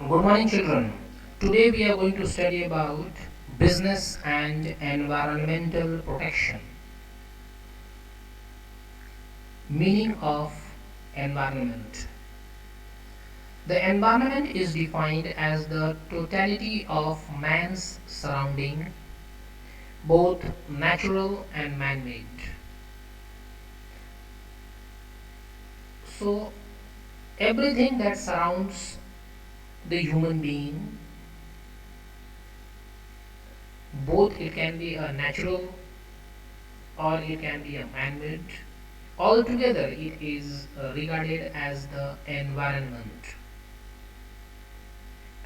Good morning, children. Today we are going to study about business and environmental protection. Meaning of environment. The environment is defined as the totality of man's surrounding, both natural and man-made. So, everything that surrounds the human being, both it can be a natural or it can be a man-made. Altogether, it is regarded as the environment.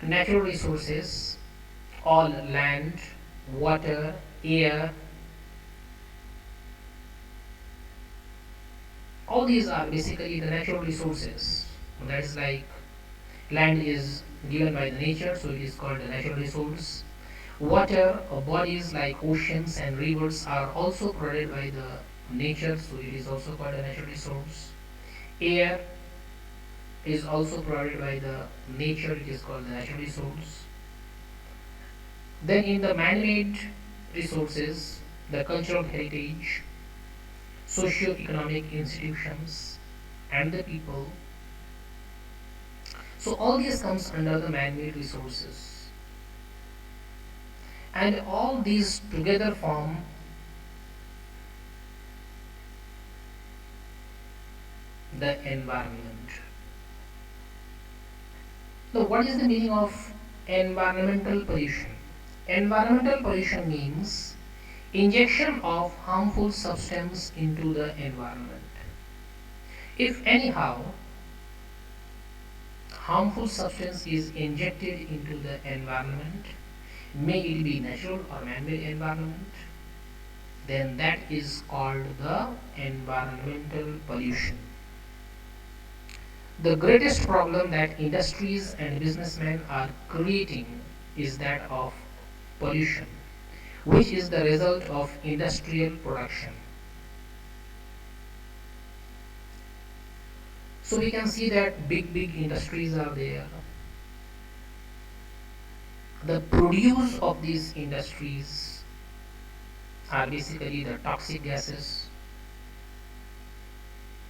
Natural resources, all land, water, air, all these are basically the natural resources. That is like land is given by the nature, so it is called a natural resource. Water or bodies like oceans and rivers are also provided by the nature, so it is also called a natural resource. Air is also provided by the nature, it is called the natural resource. Then in the man-made resources, the cultural heritage, socio-economic institutions, and the people. So all this comes under the man-made resources. And all these together form the environment. Now, what is the meaning of environmental pollution? Environmental pollution means injection of harmful substance into the environment. If anyhow harmful substance is injected into the environment, may it be natural or man-made environment, then that is called the environmental pollution. The greatest problem that industries and businessmen are creating is that of pollution, which is the result of industrial production. So we can see that big industries are there. The produce of these industries are basically the toxic gases,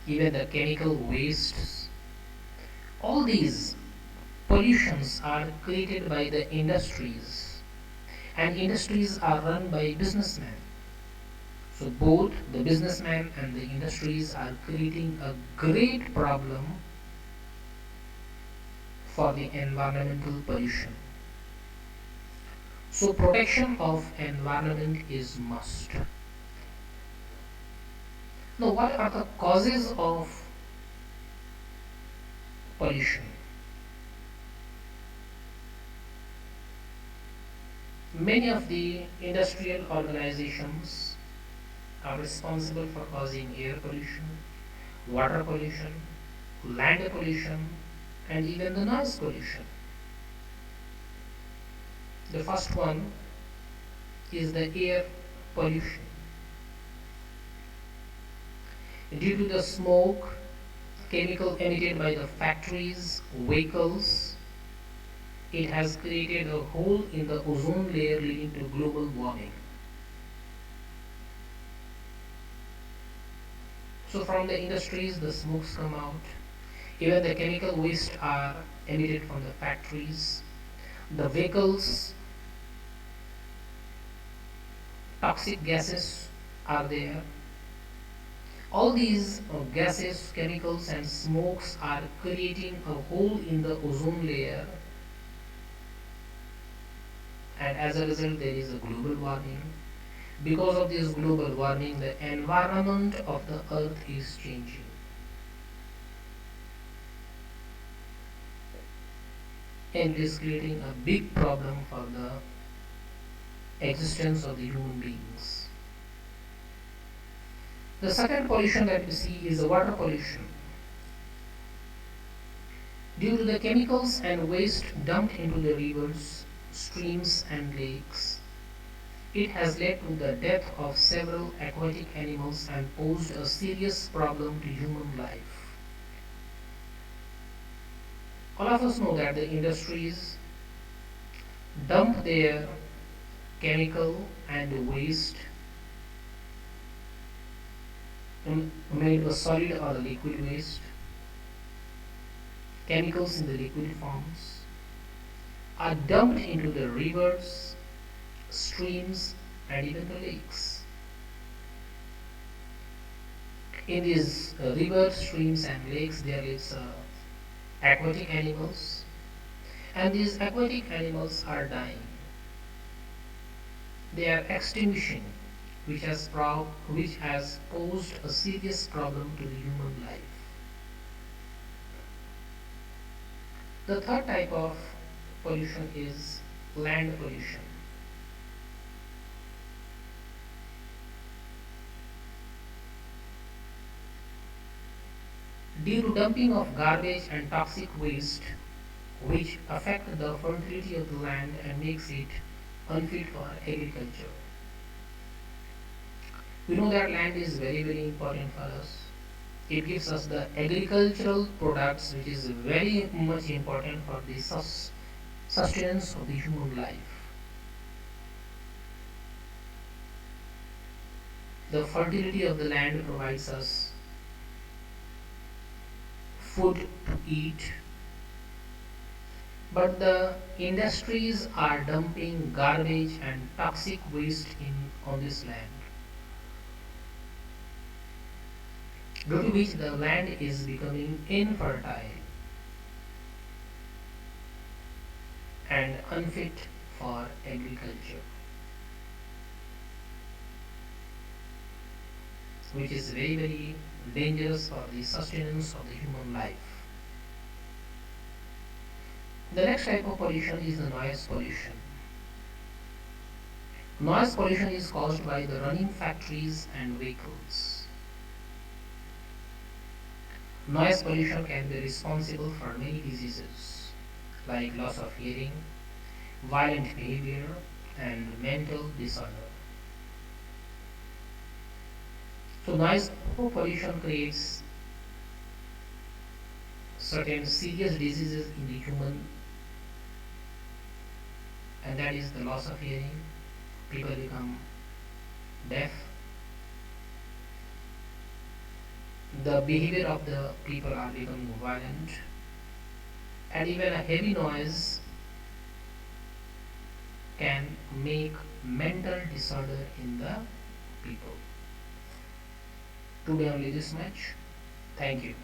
even the chemical wastes. All these pollutions are created by the industries, and industries are run by businessmen. So both the businessmen and the industries are creating a great problem for the environmental pollution. So protection of environment is must. Now, what are the causes of pollution? Many of the industrial organizations are responsible for causing air pollution, water pollution, land pollution, and even the noise pollution. The first one is the air pollution. Due to the smoke, chemical emitted by the factories, vehicles, it has created a hole in the ozone layer leading to global warming. So from the industries, the smokes come out. Even the chemical waste are emitted from the factories. The vehicles, toxic gases are there. All these gases, chemicals and smokes are creating a hole in the ozone layer, and as a result there is a global warming. Because of this global warming, the environment of the earth is changing. And it is creating a big problem for the existence of the human beings. The second pollution that we see is the water pollution. Due to the chemicals and waste dumped into the rivers, streams and lakes, it has led to the death of several aquatic animals and posed a serious problem to human life. All of us know that the industries dump their chemical and waste made a solid or a liquid waste, chemicals in the liquid forms, are dumped into the rivers, streams, and even the lakes. In these rivers, streams, and lakes, there is aquatic animals, and these aquatic animals are dying. They are extinguishing, which has posed a serious problem to the human life. The third type of pollution is land pollution. Due to dumping of garbage and toxic waste, which affect the fertility of the land and makes it unfit for agriculture. We know that land is very very important for us. It gives us the agricultural products which is very much important for the sustenance of the human life. The fertility of the land provides us food to eat, but the industries are dumping garbage and toxic waste in on this land, due to which the land is becoming infertile and unfit for agriculture, which is very very dangerous for the sustenance of the human life. The next type of pollution is the noise pollution. Noise pollution is caused by the running factories and vehicles. Noise pollution can be responsible for many diseases like loss of hearing, violent behavior, and mental disorder. So noise pollution creates certain serious diseases in the human, and that is the loss of hearing. People become deaf. The behavior of the people are becoming violent, and even a heavy noise can make mental disorder in the people. Today only this much. Thank you.